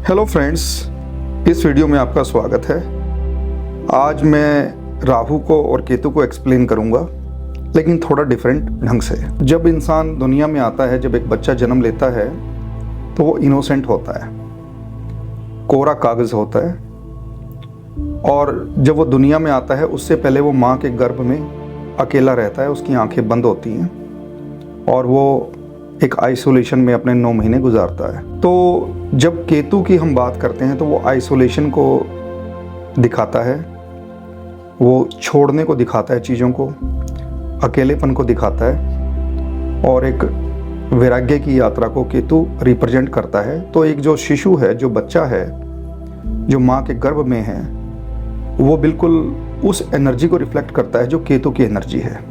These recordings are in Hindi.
हेलो फ्रेंड्स, इस वीडियो में आपका स्वागत है। आज मैं राहु को और केतु को एक्सप्लेन करूंगा, लेकिन थोड़ा डिफरेंट ढंग से। जब इंसान दुनिया में आता है, जब एक बच्चा जन्म लेता है तो वो इनोसेंट होता है, कोरा कागज़ होता है। और जब वो दुनिया में आता है उससे पहले वो माँ के गर्भ में अकेला रहता है, उसकी आंखें बंद होती हैं और वो एक आइसोलेशन में अपने 9 महीने गुजारता है। तो जब केतु की हम बात करते हैं तो वो आइसोलेशन को दिखाता है, वो छोड़ने को दिखाता है, चीज़ों को, अकेलेपन को दिखाता है और एक वैराग्य की यात्रा को केतु रिप्रेजेंट करता है। तो एक जो शिशु है, जो बच्चा है, जो माँ के गर्भ में है, वो बिल्कुल उस एनर्जी को रिफ्लेक्ट करता है जो केतु की एनर्जी है।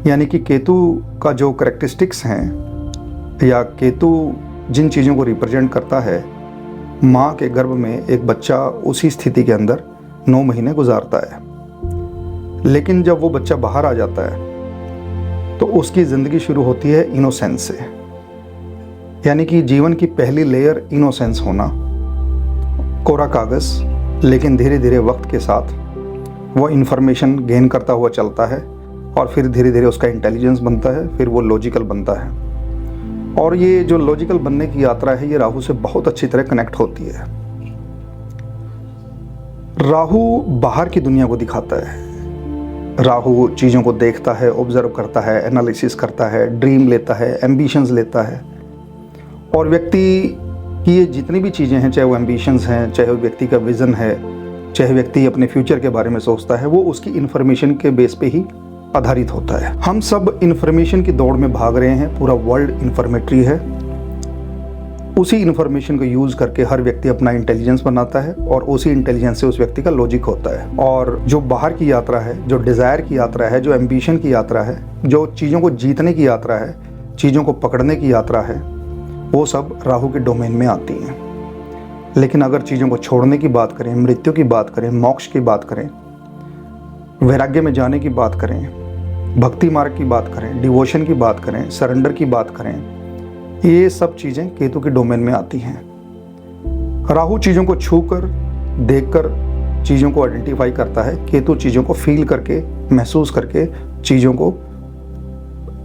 यानी कि केतु का जो करैक्टरिस्टिक्स हैं या केतु जिन चीज़ों को रिप्रेजेंट करता है, माँ के गर्भ में एक बच्चा उसी स्थिति के अंदर 9 महीने गुजारता है। लेकिन जब वो बच्चा बाहर आ जाता है तो उसकी ज़िंदगी शुरू होती है इनोसेंस से। यानी कि जीवन की पहली लेयर इनोसेंस होना, कोरा कागज़। लेकिन धीरे धीरे वक्त के साथ वो इन्फॉर्मेशन गेन करता हुआ चलता है और फिर धीरे धीरे उसका इंटेलिजेंस बनता है, फिर वो लॉजिकल बनता है। और ये जो लॉजिकल बनने की यात्रा है, ये राहु से बहुत अच्छी तरह कनेक्ट होती है। राहु बाहर की दुनिया को दिखाता है। राहु चीज़ों को देखता है, ऑब्जर्व करता है, एनालिसिस करता है, ड्रीम लेता है, एम्बिशंस लेता है। और व्यक्ति की ये जितनी भी चीज़ें हैं, चाहे वो एम्बिशंस हैं, चाहे वो व्यक्ति का विज़न है, चाहे व्यक्ति अपने फ्यूचर के बारे में सोचता है, वो उसकी इन्फॉर्मेशन के बेस पे ही आधारित होता है। हम सब इन्फॉर्मेशन की दौड़ में भाग रहे हैं, पूरा वर्ल्ड इन्फॉर्मेटरी है। उसी इन्फॉर्मेशन को यूज़ करके हर व्यक्ति अपना इंटेलिजेंस बनाता है और उसी इंटेलिजेंस से उस व्यक्ति का लॉजिक होता है। और जो बाहर की यात्रा है, जो डिज़ायर की यात्रा है, जो एम्बिशन की यात्रा है, जो चीज़ों को जीतने की यात्रा है, चीज़ों को पकड़ने की यात्रा है, वो सब राहु के डोमेन में आती हैं। लेकिन अगर चीज़ों को छोड़ने की बात करें, मृत्यु की बात करें, मोक्ष की बात करें, वैराग्य में जाने की बात करें, भक्ति मार्ग की बात करें, डिवोशन की बात करें, सरेंडर की बात करें, ये सब चीज़ें केतु के डोमेन में आती हैं। राहु चीज़ों को छूकर, देखकर चीज़ों को आइडेंटिफाई करता है। केतु चीज़ों को फील करके, महसूस करके चीज़ों को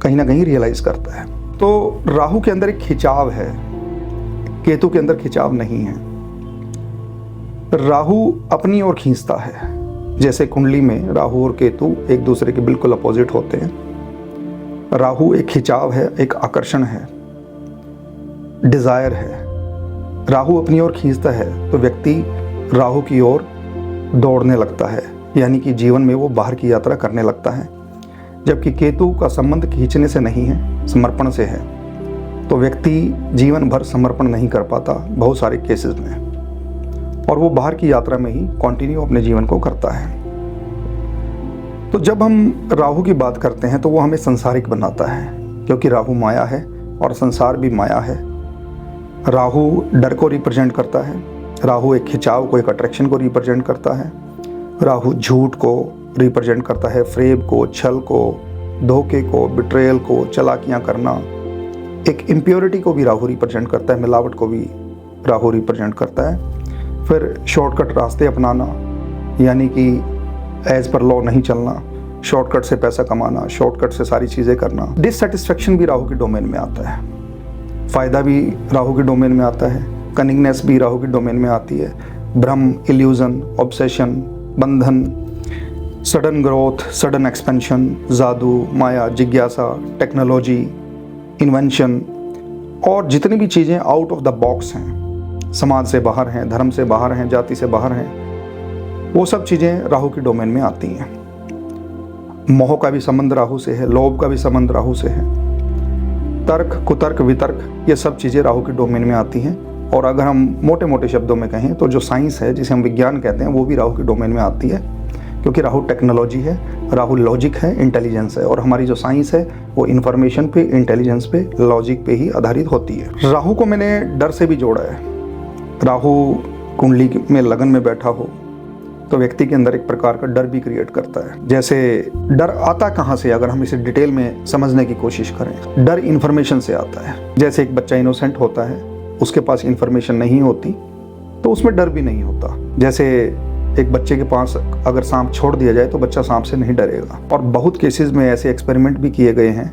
कहीं ना कहीं रियलाइज करता है। तो राहु के अंदर एक खिंचाव है, केतु के अंदर खिंचाव नहीं है। राहु अपनी ओर खींचता है। जैसे कुंडली में राहु और केतु एक दूसरे के बिल्कुल अपोजिट होते हैं। राहु एक खिंचाव है, एक आकर्षण है, डिजायर है। राहु अपनी ओर खींचता है तो व्यक्ति राहु की ओर दौड़ने लगता है, यानी कि जीवन में वो बाहर की यात्रा करने लगता है। जबकि केतु का संबंध खींचने से नहीं है, समर्पण से है। तो व्यक्ति जीवन भर समर्पण नहीं कर पाता बहुत सारे केसेस में, और वो बाहर की यात्रा में ही कंटिन्यू अपने जीवन को करता है। तो जब हम राहु की बात करते हैं तो वो हमें संसारिक बनाता है, क्योंकि राहु माया है और संसार भी माया है। राहु डर को रिप्रेजेंट करता है, राहु एक खिंचाव को, एक अट्रैक्शन को रिप्रेजेंट करता है। राहु झूठ को रिप्रेजेंट करता है, फ्रेब को, छल को, धोखे को, बिट्रेयल को, चालाकियाँ करना। एक इम्प्योरिटी को भी राहु रिप्रेजेंट करता है, मिलावट को भी राहु रिप्रेजेंट करता है। फिर शॉर्टकट रास्ते अपनाना, यानी कि एज पर लॉ नहीं चलना, शॉर्टकट से पैसा कमाना, शॉर्टकट से सारी चीज़ें करना। डिससेटिस्फैक्शन भी राहु के डोमेन में आता है, फ़ायदा भी राहु के डोमेन में आता है, कनिंगनेस भी राहु के डोमेन में आती है। भ्रम, इल्यूज़न, ऑब्सेशन, बंधन, सडन ग्रोथ, सडन एक्सपेंशन, जादू, माया, जिज्ञासा, टेक्नोलॉजी, इन्वेंशन और जितनी भी चीज़ें आउट ऑफ द बॉक्स हैं, समाज से बाहर हैं, धर्म से बाहर हैं, जाति से बाहर हैं, वो सब चीज़ें राहु के डोमेन में आती हैं। मोह का भी संबंध राहु से है, लोभ का भी संबंध राहु से है, तर्क, कुतर्क, वितर्क, ये सब चीज़ें राहु के डोमेन में आती हैं। और अगर हम मोटे मोटे शब्दों में कहें तो जो साइंस है, जिसे हम विज्ञान कहते हैं, वो भी राहु के डोमेन में आती है, क्योंकि राहु टेक्नोलॉजी है, राहु लॉजिक है, इंटेलिजेंस है। और हमारी जो साइंस है वो इन्फॉर्मेशन पे, इंटेलिजेंस पे, लॉजिक पे ही आधारित होती है। राहु को मैंने डर से भी जोड़ा है। राहु कुंडली में लगन में बैठा हो तो व्यक्ति के अंदर एक प्रकार का डर भी क्रिएट करता है। जैसे डर आता कहाँ से, अगर हम इसे डिटेल में समझने की कोशिश करें, डर इन्फॉर्मेशन से आता है। जैसे एक बच्चा इनोसेंट होता है, उसके पास इंफॉर्मेशन नहीं होती तो उसमें डर भी नहीं होता। जैसे एक बच्चे के पास अगर सांप छोड़ दिया जाए तो बच्चा सांप से नहीं डरेगा। और बहुत केसेस में ऐसे एक्सपेरिमेंट भी किए गए हैं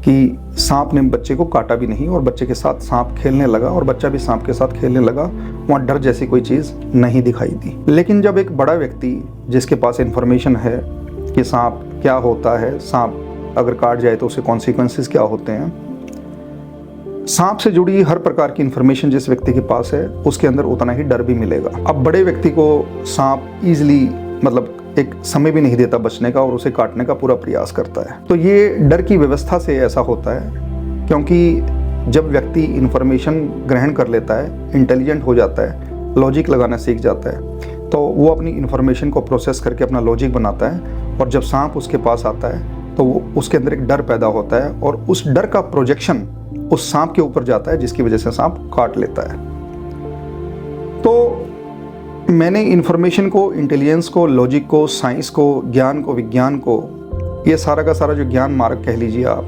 कि सांप ने बच्चे को काटा भी नहीं और बच्चे के साथ सांप खेलने लगा और बच्चा भी सांप के साथ खेलने लगा, वहाँ डर जैसी कोई चीज़ नहीं दिखाई दी। लेकिन जब एक बड़ा व्यक्ति जिसके पास इंफॉर्मेशन है कि सांप क्या होता है, सांप अगर काट जाए तो उसके कॉन्सिक्वेंसेस क्या होते हैं, सांप से जुड़ी हर प्रकार की इंफॉर्मेशन जिस व्यक्ति के पास है उसके अंदर उतना ही डर भी मिलेगा। अब बड़े व्यक्ति को सांप ईजिली मतलब एक समय भी नहीं देता बचने का और उसे काटने का पूरा प्रयास करता है। तो ये डर की व्यवस्था से ऐसा होता है क्योंकि जब व्यक्ति इंफॉर्मेशन ग्रहण कर लेता है, इंटेलिजेंट हो जाता है, लॉजिक लगाना सीख जाता है, तो वो अपनी इंफॉर्मेशन को प्रोसेस करके अपना लॉजिक बनाता है और जब सांप उसके पास आता है तो वो उसके अंदर एक डर पैदा होता है और उस डर का प्रोजेक्शन उस सांप के ऊपर जाता है जिसकी वजह से सांप काट लेता है। तो मैंने इंफॉर्मेशन को, इंटेलिजेंस को, लॉजिक को, साइंस को, ज्ञान को, विज्ञान को, ये सारा का सारा जो ज्ञान मार्ग कह लीजिए आप,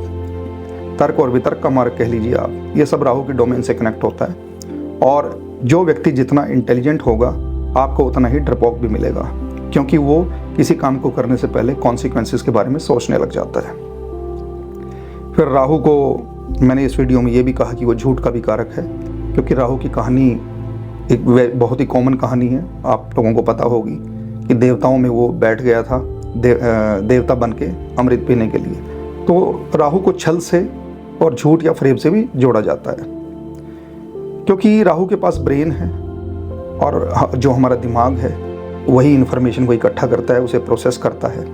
तर्क और वितर्क का मार्ग कह लीजिए आप, ये सब राहु के डोमेन से कनेक्ट होता है। और जो व्यक्ति जितना इंटेलिजेंट होगा आपको उतना ही डरपोक भी मिलेगा क्योंकि वो किसी काम को करने से पहले कॉन्सिक्वेंसेस के बारे में सोचने लग जाता है। फिर राहु को मैंने इस वीडियो में ये भी कहा कि वो झूठ का भी कारक है क्योंकि राहु की कहानी एक बहुत ही कॉमन कहानी है, आप लोगों को पता होगी कि देवताओं में वो बैठ गया था देवता बन के अमृत पीने के लिए। तो राहु को छल से और झूठ या फरेब से भी जोड़ा जाता है क्योंकि राहु के पास ब्रेन है और जो हमारा दिमाग है वही इन्फॉर्मेशन को इकट्ठा करता है, उसे प्रोसेस करता है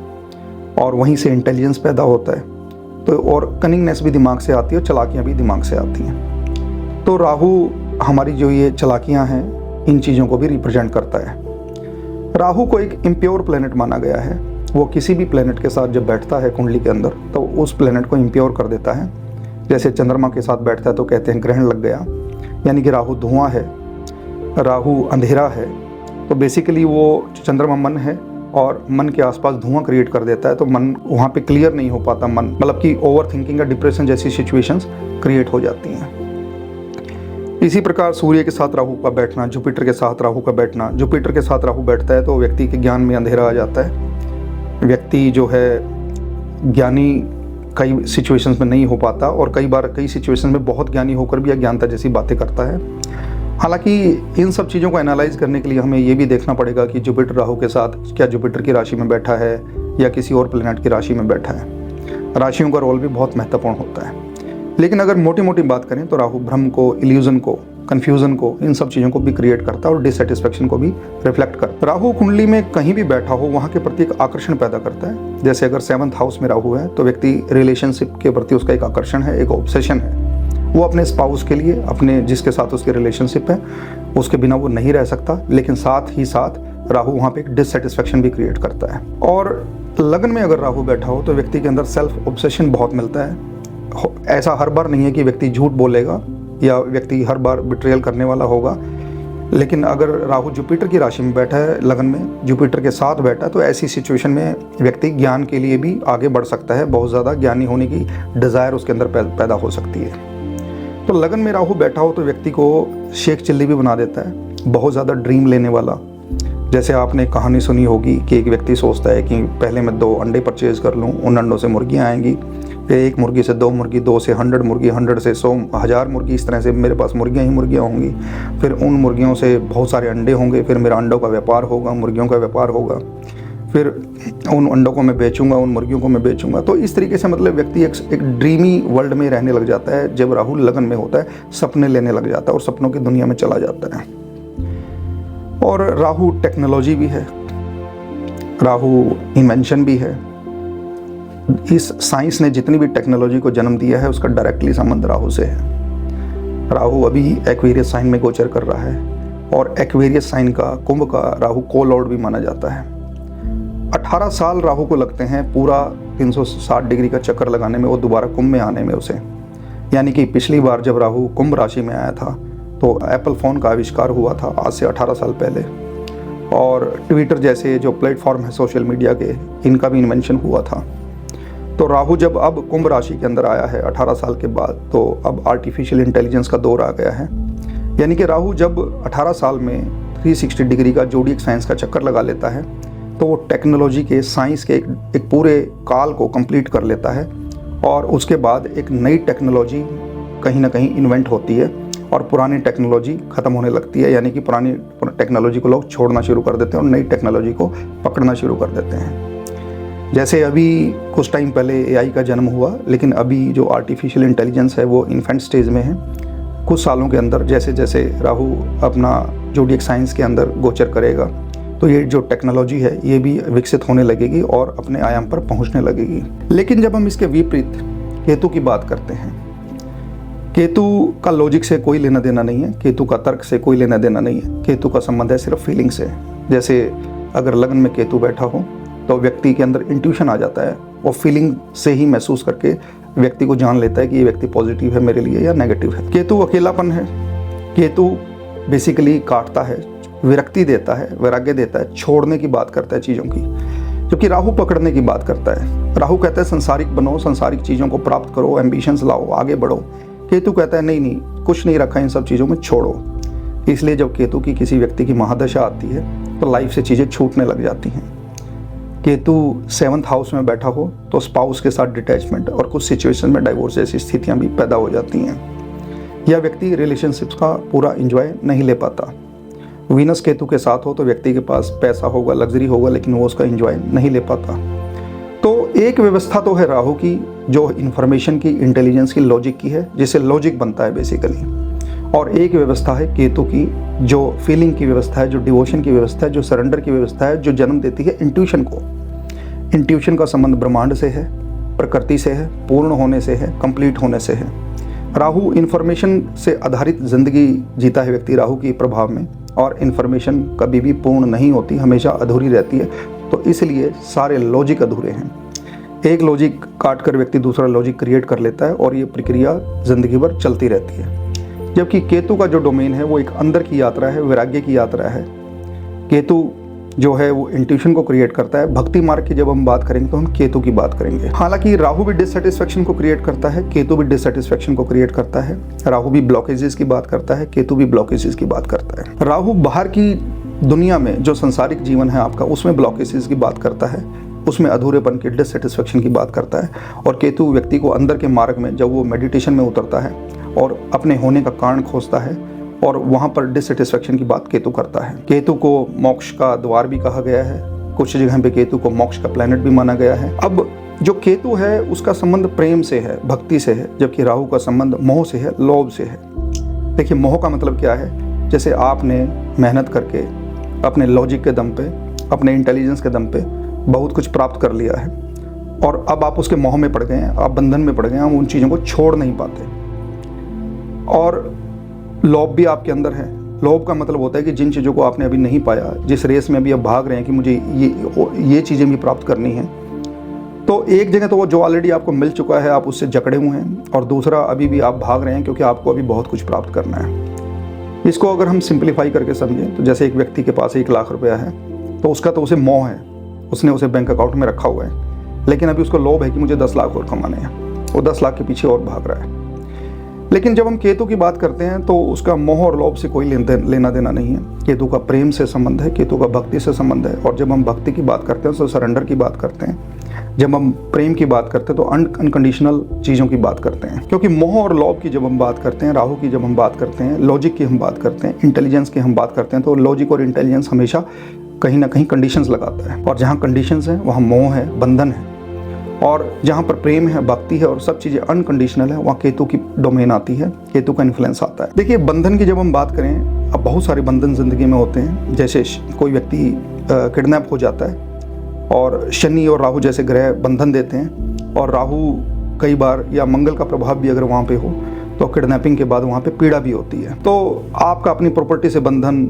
और वहीं से इंटेलिजेंस पैदा होता है। तो और कनिंगनेस भी दिमाग से आती है और चालाकियाँ भी दिमाग से आती हैं। तो राहु हमारी जो ये चालाकियाँ हैं इन चीज़ों को भी रिप्रेजेंट करता है। राहु को एक इम्प्योर प्लेनेट माना गया है। वो किसी भी प्लेनेट के साथ जब बैठता है कुंडली के अंदर तो उस प्लेनेट को इम्प्योर कर देता है। जैसे चंद्रमा के साथ बैठता है तो कहते हैं ग्रहण लग गया, यानी कि राहु धुआं है, राहु अंधेरा है। तो बेसिकली वो चंद्रमा मन है और मन के आसपास धुआं क्रिएट कर देता है तो मन वहाँ पे क्लियर नहीं हो पाता, मन मतलब कि ओवर थिंकिंग या डिप्रेशन जैसी सिचुएशंस क्रिएट हो जाती हैं। इसी प्रकार सूर्य के साथ राहु का बैठना, जुपिटर के साथ राहु का बैठना, जुपिटर के साथ राहु बैठता है तो व्यक्ति के ज्ञान में अंधेरा आ जाता है। व्यक्ति जो है ज्ञानी कई सिचुएशंस में नहीं हो पाता और कई बार कई सिचुएशंस में बहुत ज्ञानी होकर भी अज्ञानता जैसी बातें करता है। हालांकि इन सब चीज़ों को एनालाइज करने के लिए हमें ये भी देखना पड़ेगा कि जुपिटर राहु के साथ क्या जुपिटर की राशि में बैठा है या किसी और प्लैनेट की राशि में बैठा है। राशियों का रोल भी बहुत महत्वपूर्ण होता है। लेकिन अगर मोटी मोटी बात करें तो राहु भ्रम को, इल्यूजन को, कन्फ्यूजन को, इन सब चीज़ों को भी क्रिएट करता है और डिससेटिस्फेक्शन को भी रिफ्लेक्ट करता है। राहु कुंडली में कहीं भी बैठा हो वहाँ के प्रति एक आकर्षण पैदा करता है। जैसे अगर 7th हाउस में राहु है तो व्यक्ति रिलेशनशिप के प्रति उसका एक आकर्षण है, एक ऑब्सेशन है। वो अपने स्पाउस के लिए, अपने जिसके साथ उसकी रिलेशनशिप है उसके बिना वो नहीं रह सकता, लेकिन साथ ही साथ राहु वहाँ पे एक डिससेटिस्फेक्शन भी क्रिएट करता है। और लगन में अगर राहु बैठा हो तो व्यक्ति के अंदर सेल्फ ऑब्सेशन बहुत मिलता है। ऐसा हर बार नहीं है कि व्यक्ति झूठ बोलेगा या व्यक्ति हर बार बिट्रेयल करने वाला होगा, लेकिन अगर राहु जुपिटर की राशि में बैठा है, लगन में जुपिटर के साथ बैठा है, तो ऐसी सिचुएशन में व्यक्ति ज्ञान के लिए भी आगे बढ़ सकता है। बहुत ज़्यादा ज्ञानी होने की डिज़ायर उसके अंदर पैदा हो सकती है। तो लगन में राहु बैठा हो तो व्यक्ति को शेख चिल्ली भी बना देता है, बहुत ज़्यादा ड्रीम लेने वाला। जैसे आपने कहानी सुनी होगी कि एक व्यक्ति सोचता है कि पहले मैं 2 अंडे परचेज़ कर लूँ, उन अंडों से मुर्गियाँ आएंगी, फिर 1 मुर्गी से 2 मुर्गी, 2 से 100 मुर्गी, 100 से 100, 1000 मुर्गी, इस तरह से मेरे पास मुर्गियाँ ही मुर्गियाँ होंगी। फिर उन मुर्गियों से बहुत सारे अंडे होंगे, फिर मेरा अंडों का व्यापार होगा, मुर्गियों का व्यापार होगा, फिर उन अंडों को मैं बेचूंगा, उन मुर्गियों को मैं बेचूंगा। तो इस तरीके से मतलब व्यक्ति एक ड्रीमी वर्ल्ड में रहने लग जाता है। जब राहु लगन में होता है सपने लेने लग जाता है और सपनों की दुनिया में चला जाता है। और राहु टेक्नोलॉजी भी है, राहु इन्वेंशन भी है। इस साइंस ने जितनी भी टेक्नोलॉजी को जन्म दिया है उसका डायरेक्टली संबंध राहु से है। राहु अभी एक्वेरियस साइन में गोचर कर रहा है और एक्वेरियस साइन का, कुंभ का राहु को लॉर्ड भी माना जाता है। 18 साल राहु को लगते हैं पूरा 360 डिग्री का चक्कर लगाने में, वो दोबारा कुंभ में आने में उसे। यानी कि पिछली बार जब राहु कुंभ राशि में आया था तो एप्पल फ़ोन का आविष्कार हुआ था आज से 18 साल पहले, और ट्विटर जैसे जो प्लेटफॉर्म है सोशल मीडिया के, इनका भी इन्वेंशन हुआ था। तो राहु जब अब कुंभ राशि के अंदर आया है 18 साल के बाद, तो अब आर्टिफिशियल इंटेलिजेंस का दौर आ गया है। यानी कि राहु जब 18 साल में 360 डिग्री का जोडिएक साइंस का चक्कर लगा लेता है तो वो टेक्नोलॉजी के, साइंस के एक पूरे काल को कंप्लीट कर लेता है और उसके बाद एक नई टेक्नोलॉजी कहीं ना कहीं इन्वेंट होती है और पुरानी टेक्नोलॉजी ख़त्म होने लगती है। यानी कि पुरानी टेक्नोलॉजी को लोग छोड़ना शुरू कर देते हैं और नई टेक्नोलॉजी को पकड़ना शुरू कर देते हैं। जैसे अभी कुछ टाइम पहले एआई का जन्म हुआ, लेकिन अभी जो आर्टिफिशियल इंटेलिजेंस है वो इन्फेंट स्टेज में है। कुछ सालों के अंदर जैसे जैसे राहु अपना जोडिएक साइंस के अंदर गोचर करेगा तो ये जो टेक्नोलॉजी है ये भी विकसित होने लगेगी और अपने आयाम पर पहुंचने लगेगी। लेकिन जब हम इसके विपरीत केतु की बात करते हैं, केतु का लॉजिक से कोई लेना देना नहीं है, केतु का तर्क से कोई लेना देना नहीं है। केतु का संबंध है सिर्फ फीलिंग से। जैसे अगर लग्न में केतु बैठा हो तो व्यक्ति के अंदर इंट्यूशन आ जाता है और फीलिंग से ही महसूस करके व्यक्ति को जान लेता है कि ये व्यक्ति पॉजिटिव है मेरे लिए या नेगेटिव है। केतु अकेलापन है। केतु बेसिकली काटता है, विरक्ति देता है, वैराग्य देता है, छोड़ने की बात करता है चीज़ों की, जबकि राहु पकड़ने की बात करता है। राहु कहता है संसारिक बनो, संसारिक चीज़ों को प्राप्त करो, एम्बिशंस लाओ, आगे बढ़ो। केतु कहता है नहीं नहीं, कुछ नहीं रखा इन सब चीज़ों में, छोड़ो। इसलिए जब केतु की किसी व्यक्ति की महादशा आती है तो लाइफ से चीज़ें छूटने लग जाती हैं। केतु 7th हाउस में बैठा हो तो स्पाउस के साथ डिटैचमेंट और कुछ सिचुएशन में डाइवोर्स जैसी स्थितियाँ भी पैदा हो जाती हैं। यह व्यक्ति रिलेशनशिप्स का पूरा एंजॉय नहीं ले पाता। वीनस केतु के साथ हो तो व्यक्ति के पास पैसा होगा, लग्जरी होगा, लेकिन वो उसका एंजॉय नहीं ले पाता। तो एक व्यवस्था तो है राहु की जो इन्फॉर्मेशन की, इंटेलिजेंस की, लॉजिक की है, जिससे लॉजिक बनता है बेसिकली, और एक व्यवस्था है केतु की जो फीलिंग की व्यवस्था है, जो डिवोशन की व्यवस्था है, जो सरेंडर की व्यवस्था है, जो जन्म देती है इंट्यूशन को। इंट्यूशन का संबंध ब्रह्मांड से है, प्रकृति से है, पूर्ण होने से है, कंप्लीट होने से है। राहु इन्फॉर्मेशन से आधारित जिंदगी जीता है व्यक्ति राहु के प्रभाव में, और इन्फॉर्मेशन कभी भी पूर्ण नहीं होती, हमेशा अधूरी रहती है। तो इसलिए सारे लॉजिक अधूरे हैं। एक लॉजिक काट कर व्यक्ति दूसरा लॉजिक क्रिएट कर लेता है और ये प्रक्रिया जिंदगी भर चलती रहती है। जबकि केतु का जो डोमेन है वो एक अंदर की यात्रा है, वैराग्य की यात्रा है। केतु जो है वो इंट्यूशन को क्रिएट करता है। भक्ति मार्ग की जब हम बात करेंगे तो हम केतु की बात करेंगे। हालांकि राहु भी डिससेटिस्फैक्शन को क्रिएट करता है, केतु भी डिससेटिस्फैक्शन को क्रिएट करता है। राहु भी ब्लॉकेजेस की बात करता है, केतु भी ब्लॉकेजेस की बात करता है। राहु बाहर की दुनिया में जो संसारिक जीवन है आपका, उसमें ब्लॉकेजेस की बात करता है, उसमें अधूरेपन की, डिससेटिस्फैक्शन की बात करता है। और केतु व्यक्ति को अंदर के मार्ग में जब वो मेडिटेशन में उतरता है और अपने होने का कारण खोजता है और वहाँ पर डिससेटिस्फैक्शन की बात केतु करता है। केतु को मोक्ष का द्वार भी कहा गया है, कुछ जगह पे केतु को मोक्ष का प्लैनेट भी माना गया है। अब जो केतु है उसका संबंध प्रेम से है, भक्ति से है, जबकि राहु का संबंध मोह से है, लोभ से है। देखिए मोह का मतलब क्या है, जैसे आपने मेहनत करके अपने लॉजिक के दम पे, अपने इंटेलिजेंस के दम पे बहुत कुछ प्राप्त कर लिया है और अब आप उसके मोह में पड़ गए हैं, आप बंधन में पड़ गए हैं, आप उन चीज़ों को छोड़ नहीं पाते। और लोभ भी आपके अंदर है। लोभ का मतलब होता है कि जिन चीज़ों को आपने अभी नहीं पाया, जिस रेस में अभी आप भाग रहे हैं कि मुझे ये चीज़ें भी प्राप्त करनी है, तो एक जगह तो वो जो ऑलरेडी आपको मिल चुका है आप उससे जकड़े हुए हैं, और दूसरा अभी भी आप भाग रहे हैं क्योंकि आपको अभी बहुत कुछ प्राप्त करना है। इसको अगर हम सिंप्लीफाई करके समझें तो जैसे एक व्यक्ति के पास 1 लाख रुपया है तो उसका तो उसे मोह है, उसने उसे बैंक अकाउंट में रखा हुआ है, लेकिन अभी उसको लोभ है कि मुझे 10 लाख और कमाने हैं, वो 10 लाख के पीछे और भाग रहा है। लेकिन जब हम केतु की बात करते हैं तो उसका मोह और लोभ से कोई लेना देना नहीं है। केतु का प्रेम से संबंध है, केतु का भक्ति से संबंध है। और जब हम भक्ति की बात करते हैं तो सरेंडर की बात करते हैं, जब हम प्रेम की बात करते हैं तो अनकंडीशनल चीज़ों की बात करते हैं। क्योंकि मोह और लोभ की जब हम बात करते हैं, राहु की जब हम बात करते हैं, लॉजिक की हम बात करते हैं, इंटेलिजेंस की हम बात करते हैं, तो लॉजिक और इंटेलिजेंस हमेशा कहीं ना कहीं कंडीशंस लगाता है, और जहाँ कंडीशंस हैं वहाँ मोह है, बंधन है। और जहाँ पर प्रेम है, भक्ति है और सब चीज़ें अनकंडीशनल है, वहाँ केतु की डोमेन आती है, केतु का इन्फ्लुएंस आता है। देखिए बंधन की जब हम बात करें, अब बहुत सारे बंधन जिंदगी में होते हैं। जैसे कोई व्यक्ति किडनैप हो जाता है और शनि और राहु जैसे ग्रह बंधन देते हैं, और राहु कई बार या मंगल का प्रभाव भी अगर वहाँ पे हो तो किडनैपिंग के बाद वहाँ पे पीड़ा भी होती है। तो आपका अपनी प्रॉपर्टी से बंधन,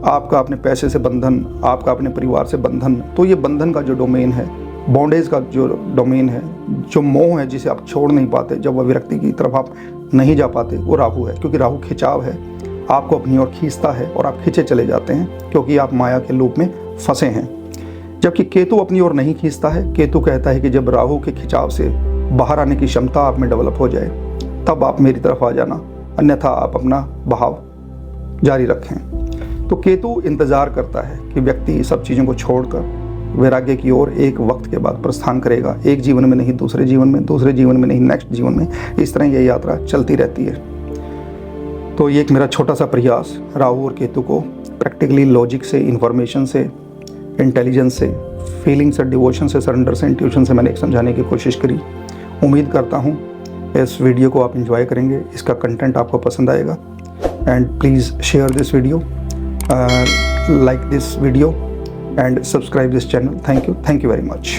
आपका अपने पैसे से बंधन, आपका अपने परिवार से बंधन, तो ये बंधन का जो डोमेन है, बॉन्डेज का जो डोमेन है, जो मोह है जिसे आप छोड़ नहीं पाते, जब वह विरक्ति की तरफ आप नहीं जा पाते, वो राहु है। क्योंकि राहु खिंचाव है, आपको अपनी ओर खींचता है और आप खींचे चले जाते हैं क्योंकि आप माया के लूप में फंसे हैं। जबकि केतु अपनी ओर नहीं खींचता है। केतु कहता है कि जब राहु के खिंचाव से बाहर आने की क्षमता आप में डेवलप हो जाए तब आप मेरी तरफ आ जाना, अन्यथा आप अपना बहाव जारी रखें। तो केतु इंतज़ार करता है कि व्यक्ति सब चीज़ों को छोड़कर वैराग्य की ओर एक वक्त के बाद प्रस्थान करेगा। एक जीवन में नहीं दूसरे जीवन में, दूसरे जीवन में नहीं नेक्स्ट जीवन में, इस तरह यह यात्रा चलती रहती है। तो ये एक मेरा छोटा सा प्रयास राहु और केतु को प्रैक्टिकली लॉजिक से, इंफॉर्मेशन से, इंटेलिजेंस से, फीलिंग से, डिवोशन से, सरेंडर से, इंट्यूशन से मैंने एक समझाने की कोशिश करी। उम्मीद करता हूँ इस वीडियो को आप एंजॉय करेंगे, इसका कंटेंट आपको पसंद आएगा। And please share this video, like this video and subscribe this channel. Thank you very much.